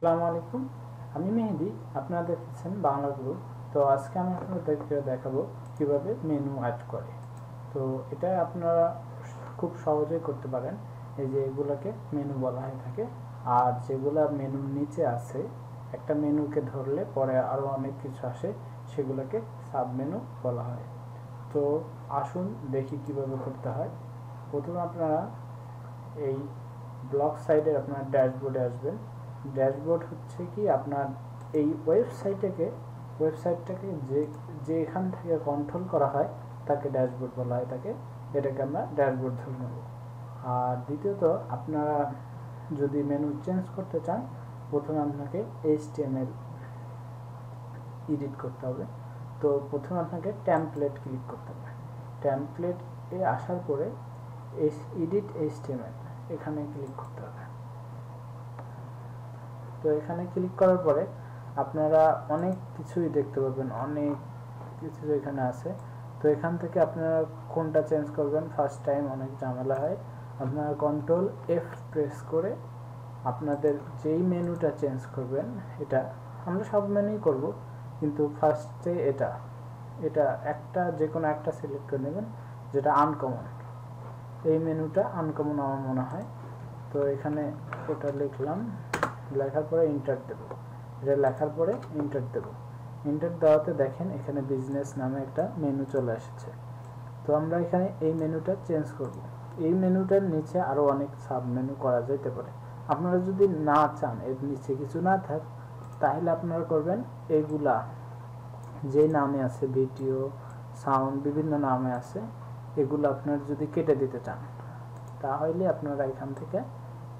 আসসালামু আলাইকুম। আমি মেহেদি, আপনারা দেখছেন বাংলা গ্রুপ। তো আজকে আমি আপনাদেরকে দেখাবো কিভাবে মেনু অ্যাড করে। তো এটা আপনারা খুব সহজেই করতে পারেন। এই যে এগুলোকে মেনু বলা হয়ে থাকে, আর যেগুলা মেনুর নিচে আছে, একটা মেনুকে ধরলে পরে আরও অনেক কিছু আসে, সেগুলোকে সাব মেনু বলা হয়। তো আসুন দেখি কিভাবে করতে হয়। প্রথমে আপনারা এই ব্লক সাইডের আপনার ড্যাশবোর্ডে আসবেন। ড্যাশবোর্ড হচ্ছে কি আপনার এই ওয়েবসাইটটাকে যে এখান থেকে কন্ট্রোল করা হয় তাকে ড্যাশবোর্ড বলা হয় থাকে। এটাকে আমরা ড্যাশবোর্ড ধরে নেব। আর দ্বিতীয়ত আপনারা যদি মেনু চেঞ্জ করতে চান, প্রথমে আপনাকে HTML এডিট করতে হবে। তো প্রথমে আপনাকে টেমপ্লেট ক্লিক করতে হবে। টেমপ্লেটে আসার পরে এডিট HTML এখানে ক্লিক করতে হবে। তো এখানে ক্লিক করার পরে আপনারা অনেক কিছুই দেখতে পাবেন, অনেক কিছু এখানে আছে। তো এখান থেকে আপনারা কোনটা চেঞ্জ করবেন, ফার্স্ট টাইম অনেক ঝামেলা হয়। আপনারা Ctrl+F প্রেস করে আপনাদের যেই মেনুটা চেঞ্জ করবেন, এটা আমরা সব মেনুই করব, কিন্তু ফার্স্টে এটা এটা একটা যে কোনো একটা সিলেক্ট করে নেবেন যেটা আনকমন। এই মেনুটা আনকমন আমার মনে হয়। তো এখানে ওটা লিখলাম, লেখার পরে এন্টার দেব। এটা লেখার পরে এন্টার দেব। এন্টার দেওয়াতে দেখেন এখানে বিজনেস নামে একটা মেনু চলে এসেছে। তো আমরা এখানে এই মেনুটা চেঞ্জ করব। এই মেনুটার নিচে আরও অনেক সাব মেনু করা যেতে পারে। আপনারা যদি না চান এর নিচে কিছু না থাক, তাহলে আপনারা করবেন এগুলা যে নামে আছে, ভিডিও, সাউন্ড, বিভিন্ন নামে আছে, এগুলো আপনারা যদি কেটে দিতে চান, তাহলে আপনারা এখান থেকে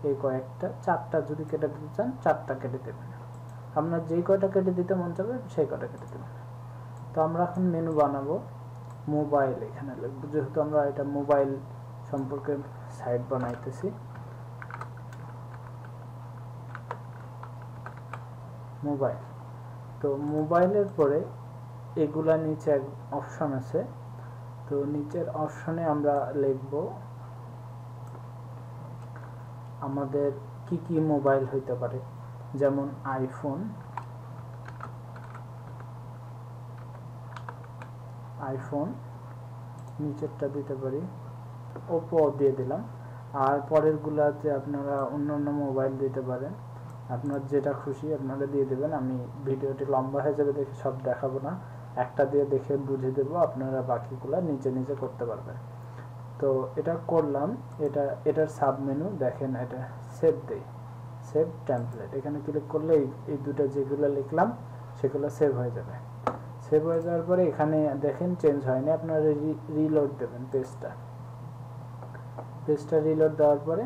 এই কয়েকটা, চারটা যদি কেটে দিতে চান, চারটা কেটে দেবেন। আপনার যেই কয়টা কেটে দিতে মন চাবে সেই কয়টা কেটে দেবেন। তো আমরা এখন মেনু বানাবো মোবাইল, এখানে লিখবো, যেহেতু আমরা এটা মোবাইল সম্পর্কে সাইট বানাইতেছি। মোবাইল, তো মোবাইলের পরে এগুলা নিচে অপশন আছে। তো নিচের অপশনে আমরা লিখব আমাদের কি কি মোবাইল হইতে পারে, যেমন আইফোন, নিচেরটা দিতে পারি, ওপো দিয়ে দিলাম। আর পরের গুলাতে আপনারা অন্য অন্য মোবাইল দিতে পারেন, আপনার যেটা খুশি আপনারা দিয়ে দেবেন। আমি ভিডিওটি লম্বা হয়ে যাবে দেখে সব দেখাবো না, একটা দিয়ে দেখে বুঝে দেবো, আপনারা বাকিগুলা নিচে নিচে করতে পারবেন। তো এটা করলাম। এটার সাব মেনু দেখেন, এটা সেভ দেই, সেভ টেমপ্লেট, এখানে ক্লিক করলে এই দুটো যেগুলো লিখলাম সেগুলো সেভ হয়ে যাবে। সেভ হয়ে যাওয়ার পরে এখানে দেখেন চেঞ্জ হয়নি, আপনারা রিলোড দেবেন পেজটা রিলোড দেওয়ার পরে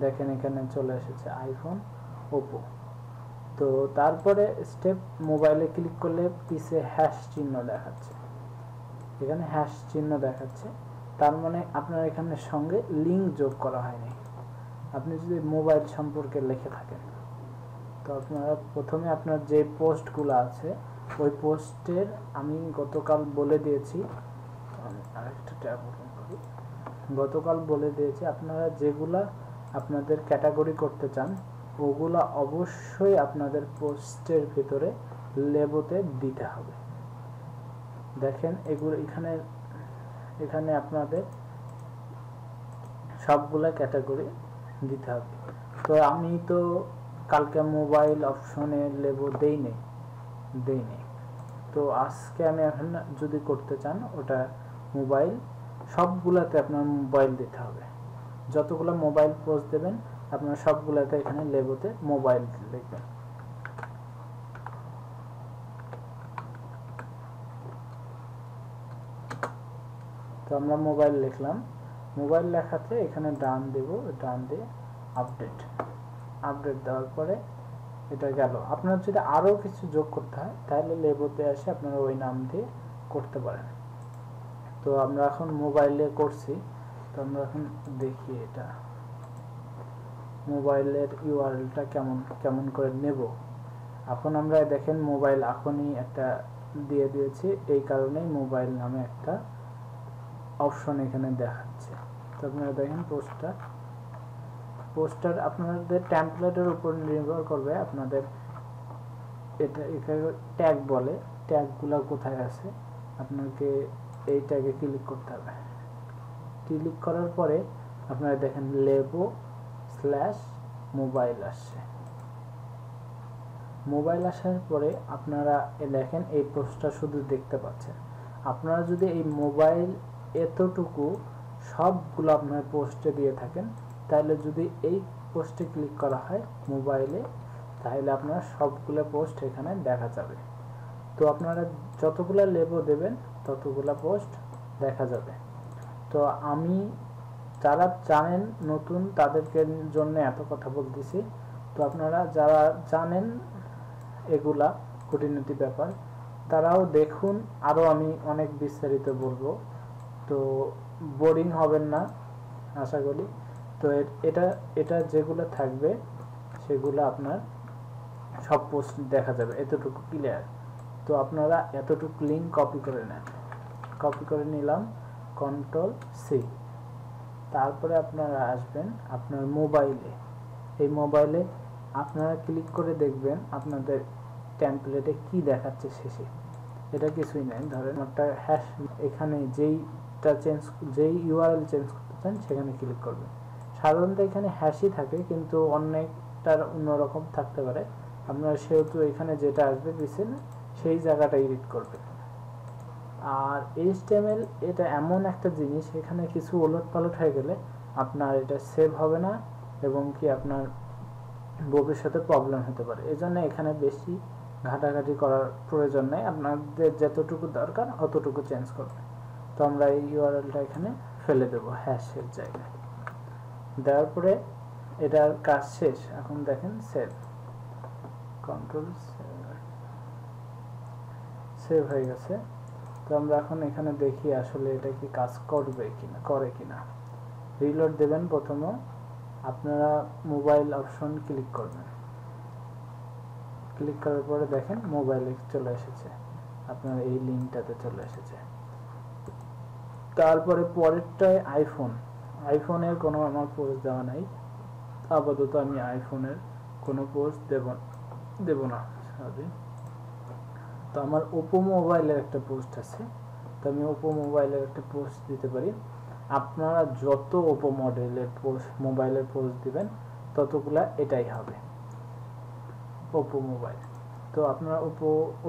দেখেন এখানে চলে এসেছে আইফোন, ওপো। তো তারপরে স্টেপ মোবাইলে ক্লিক করলে পিছে হ্যাশ চিহ্ন দেখাচ্ছে, এখানে হ্যাশ চিহ্ন দেখাচ্ছে, তার মানে আপনার এখানে সঙ্গে লিঙ্ক যোগ করা হয়নি। আপনি যদি মোবাইল সম্পর্কে লিখে থাকেন, তো আপনারা প্রথমে আপনার যে পোস্টগুলো আছে ওই পোস্টের, আমি গতকাল বলে দিয়েছি, আরেকটা ট্যাব ওপেন করি, গতকাল বলে দিয়েছি আপনারা যেগুলা আপনাদের ক্যাটাগরি করতে চান ওগুলা অবশ্যই আপনাদের পোস্টের ভিতরে লেবোতে দিতে হবে। দেখেন এগুলো এখানে আপনাদের সবগুলা ক্যাটাগরি দিতে হবে। তো আমি তো কালকে মোবাইল অপশনে লেবো দেইনি। তো আজকে আমি এখন যদি করতে চান, ওটা মোবাইল সবগুলাতে আপনার মোবাইল দিতে হবে। যতগুলো মোবাইল পোস্ট দেবেন আপনার সবগুলাতে এখানে লেবোতে মোবাইল লিখবেন। তো আমরা মোবাইল লিখলাম, মোবাইল লেখাতে এখানে ডান দেব, ডান দিয়ে আপডেট দেওয়ার পরে এটা গেল। আপনার যদি আরও কিছু যোগ করতে হয় তাহলে লেবোতে এসে আপনারা ওই নাম দিয়ে করতে পারেন। তো আমরা এখন মোবাইলে করছি, তো আমরা এখন দেখি এটা মোবাইলের ইউআরএলটা কেমন করে নেব। এখন আমরা দেখেন মোবাইল এখনই একটা দিয়ে দিয়েছি, এই কারণেই মোবাইল নামে একটা অপশন এখানে দেখাচ্ছে। তো আপনারা দেখেন পোস্টার আপনাদের টেমপ্লেটের উপর নির্ভর করবে আপনাদের এটা ট্যাগ বলে, ট্যাগগুলো কোথায় আছে আপনাকে এই ট্যাগে ক্লিক করতে হবে। ক্লিক করার পরে আপনারা দেখেন লেবো /মোবাইল আসছে। মোবাইল আসার পরে আপনারা দেখেন এই পোস্টটা শুধু দেখতে পাচ্ছেন। আপনারা যদি এই মোবাইল এতটুকু সবগুলো আপনার পোস্টে দিয়ে থাকেন, তাহলে যদি এই পোস্টে ক্লিক করা হয় মোবাইলে, তাহলে আপনার সবগুলো পোস্ট এখানে দেখা যাবে। তো আপনারা যতগুলো লেবো দেবেন ততগুলো পোস্ট দেখা যাবে। তো আমি যারা জানেন নতুন তাদেরকে জন্য এত কথা বলতেছি। তো আপনারা যারা জানেন এগুলা খুঁটিনাটি ব্যাপার তারাও দেখুন, আরও আমি অনেক বিস্তারিত বলবো, তো বোরিং হবেন না আশা করি। তো এটা যেগুলো থাকবে সেগুলো আপনার সব পোস্ট দেখা যাবে, এতটুকু ক্লিয়ার। তো আপনারা এতটুকু লিঙ্ক কপি করে নেন। কপি করে নিলাম, Ctrl+C। তারপরে আপনারা আসবেন আপনার মোবাইলে। এই মোবাইলে আপনারা ক্লিক করে দেখবেন আপনাদের টেমপ্লেটে কি দেখাচ্ছে শেষে। এটা কিছুই নাই, ধরেন একটা হ্যাশ, এখানে যেই ইউআরএল চেঞ্জ করতে চান সেখানে ক্লিক করবেন। সাধারণত এখানে হ্যাশই থাকে, কিন্তু অনেকটার অন্যরকম থাকতে পারে। আপনারা সেহেতু এখানে যেটা আসবে পিছনে সেই জায়গাটা এডিট করবেন। আর HTML এটা এমন একটা জিনিস, এখানে কিছু ওলটপালট হয়ে গেলে আপনার এটা সেভ হবে না এবং কি আপনার ভবিষ্যতে প্রবলেম হতে পারে। এজন্য এখানে বেশি ঘাটাঘাটি করার প্রয়োজন নেই, আপনাদের যতটুকু দরকার অতটুকু চেঞ্জ করবেন। তো আমরা এই ইউআরএলটা এখানে ফেলে দেব হ্যাশের জায়গায়। দেওয়ার পরে এটার কাজ শেষ। এখন দেখেন সেভ, সেভ হয়ে গেছে। তো আমরা এখন এখানে দেখি আসলে এটা কি কাজ করবে কিনা, করে কিনা। রিলোড দেবেন। প্রথমে আপনারা মোবাইল অপশন ক্লিক করবেন। ক্লিক করার পরে দেখেন মোবাইলে চলে এসেছে, আপনার এই লিঙ্কটাতে চলে এসেছে। তারপরে পরেরটায় আইফোনের কোনো আমার পোস্ট দেওয়া নাই, আপাতত আমি আইফোনের কোনো পোস্ট দেব না। সরি, তো আমার ওপো মোবাইলের একটা পোস্ট আছে, তো আমি ওপো মোবাইলের একটা পোস্ট দিতে পারি। আপনারা যত ওপো মডেলের মোবাইলের পোস্ট দিবেন ততগুলা এটাই হবে ওপো মোবাইল। তো আপনারা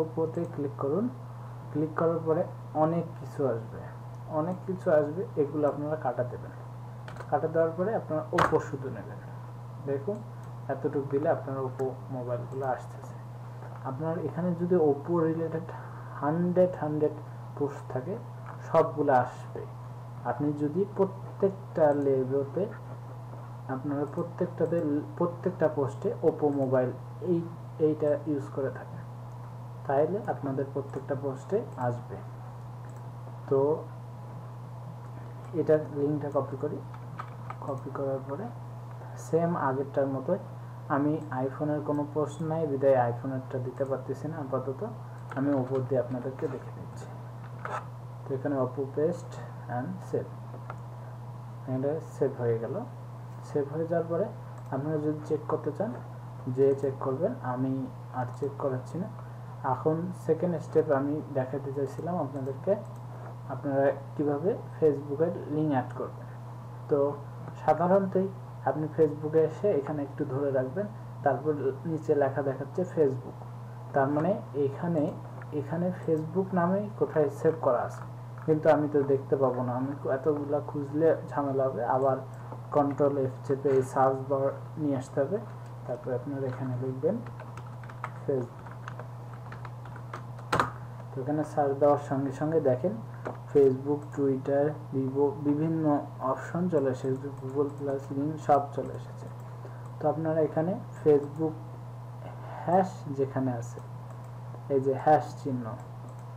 ওপোতে ক্লিক করুন। ক্লিক করার পরে অনেক কিছু আসবে, এগুলো আপনারা কাটা দেবেন। কাটা দেওয়ার পরে আপনারা ওপো শুধু নেবেন। দেখুন এতটুকু দিলে আপনার ওপো মোবাইলগুলো আসতেছে। আপনার এখানে যদি ওপো রিলেটেড 100 পোস্ট থাকে সবগুলো আসবে। আপনি যদি প্রত্যেকটা লেবেলতে আপনারা প্রত্যেকটা পোস্টে ওপো মোবাইল এইটা ইউজ করে থাকেন, তাহলে আপনাদের প্রত্যেকটা পোস্টে আসবে। তো এটার লিঙ্কটা কপি করি। কপি করার পরে সেম আগেরটার মতোই, আমি আইফোনের কোনো পোস্ট নাই বিদায় আইফোনেরটা দিতে পারতেছি না আপাতত, আমি ওপো দিয়ে আপনাদেরকে দেখে দিচ্ছি। তো এখানে ওপো পেস্ট অ্যান্ড সেভ, এটা সেভ হয়ে গেল। সেভ হয়ে যাওয়ার পরে আপনারা যদি চেক করতে চান যে চেক করবেন, আমি আর চেক করাচ্ছি না। এখন সেকেন্ড স্টেপ আমি দেখাতে চাইছিলাম আপনাদেরকে, আপনারা কিভাবে ফেসবুকের লিঙ্ক অ্যাড করবেন। তো সাধারণতই আপনি ফেসবুকে এসে এখানে একটু ধরে রাখবেন, তারপর নিচে লেখা দেখাচ্ছে ফেসবুক, তার মানে এখানে ফেসবুক নামে কোথায় সেভ করা আছে, কিন্তু আমি তো দেখতে পাবো না। আমি এতগুলা খুঁজলে ঝামেলা হবে, আবার Ctrl+F চেপে এই সার্চ বার নিয়ে আসতে হবে। তারপরে আপনারা এখানে লিখবেন ফেসবুক। তো এখানে সার্চ দেওয়ার সঙ্গে সঙ্গে দেখেন ফেসবুক, টুইটার, বিভিন্ন অপশন চলে এসেছে, গুগল প্লাস লিঙ্ক সব চলে এসেছে। তো আপনারা এখানে ফেসবুক হ্যাশ যেখানে আছে এই যে হ্যাশ চিহ্ন,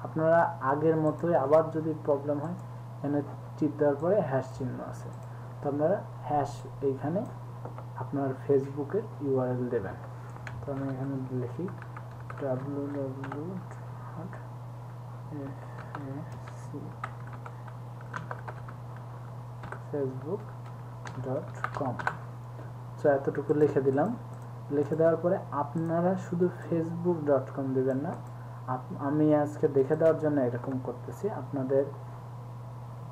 আপনারা আগের মতোই আবার যদি প্রবলেম হয় এখানে টিপ দেওয়ার পরে হ্যাশ চিহ্ন আছে, তো আপনারা হ্যাশ এইখানে আপনার ফেসবুকের ইউআরএল দেবেন। তো আমি এখানে লিখি www.facebook.com। তো এতটুকু লিখে দিলাম। লিখে দেওয়ার পরে আপনারা শুধু facebook.com দিবেন না, আমি আজকে দেখে দেওয়ার জন্য এরকম করতেছি। আপনাদের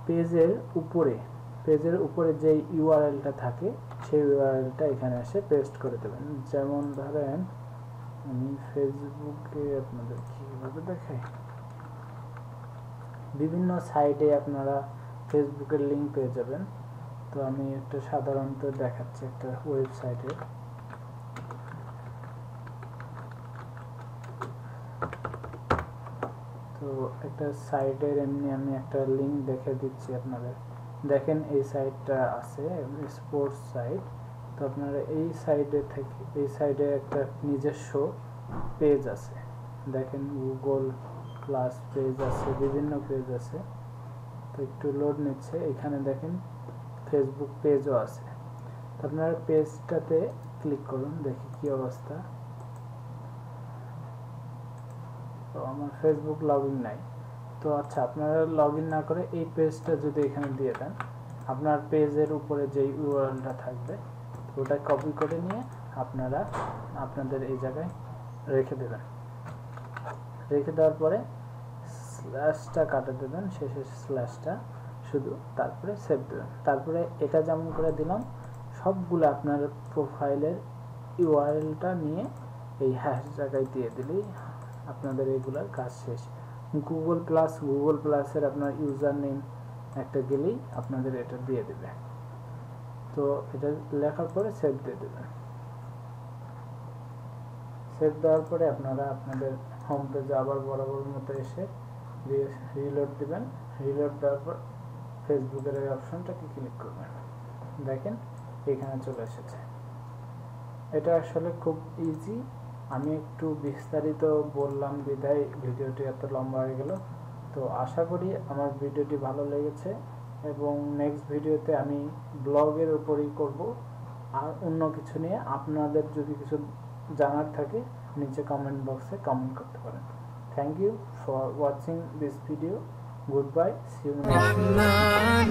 পেজের উপরে যে ইউআরএলটা থাকে সেই ইউআরএলটা এখানে এসে পেস্ট করে দেবেন। যেমন ধরেন আমি ফেসবুকে আপনাদের কীভাবে দেখাই, বিভিন্ন সাইটে আপনারা ফেসবুকের লিঙ্ক পেয়ে যাবেন। তো আমি একটা সাধারণত দেখাচ্ছি একটা ওয়েবসাইটের। তো একটা সাইটের এমনি আমি একটা লিঙ্ক দেখে দিচ্ছি আপনাদের। দেখেন এই সাইটটা আছে স্পোর্টস সাইট। তো আপনারা এই সাইডে একটা নিজস্ব পেজ আছে। দেখেন গুগল প্লাস পেজ আছে, বিভিন্ন পেজ আছে। তো একটু লোড নিচ্ছে। এখানে দেখেন ফেসবুক পেজও আছে। তো আপনারা পেজটাতে ক্লিক করুন, দেখি কি অবস্থা। তো আমার ফেসবুক লগ ইন নাই। তো আচ্ছা, আপনারা লগ ইন না করে এই পেজটা যদি এখানে দিয়ে দেন, আপনার পেজের উপরে যে ইউআরএলটা থাকবে ওটা কপি করে নিয়ে আপনারা আপনাদের এই জায়গায় রেখে দেবেন। রেখে দেওয়ার পরে স্ল্যাশটা কাটে দেবেন, শেষের স্ল্যাশটা শুধু, তারপরে সেভ দেবেন। তারপরে এটা যেমন করে দিলাম, সবগুলো আপনার প্রোফাইলের ইউআরএলটা নিয়ে এই হ্যাশ জায়গায় দিয়ে দিলেই আপনাদের এইগুলার কাজ শেষ। গুগল প্লাসের আপনার ইউজার নেম একটা গেলেই আপনাদের এটা দিয়ে দেবে। তো এটা লেখার পরে সেভ দিয়ে দেবেন। সেভ দেওয়ার পরে আপনারা আপনাদের হোম পেজে আবার বরাবর মতো এসে রিলোড দিবেন। রিলোড দেওয়ার পর ফেসবুকের এই অপশনটাকে ক্লিক করবেন। দেখেন এখানে চলে এসেছে। এটা আসলে খুব ইজি। আমি একটু বিস্তারিত বললাম বিধায় ভিডিওটি এত লম্বা হয়ে গেল। তো আশা করি আমার ভিডিওটি ভালো লেগেছে এবং নেক্সট ভিডিওতে আমি ব্লগের উপরই করব। আর অন্য কিছু নিয়ে আপনাদের যদি কিছু জানার থাকে নিচে কমেন্ট বক্সে কমেন্ট করতে পারেন। Thank you for watching this video. Good bye, see you next video.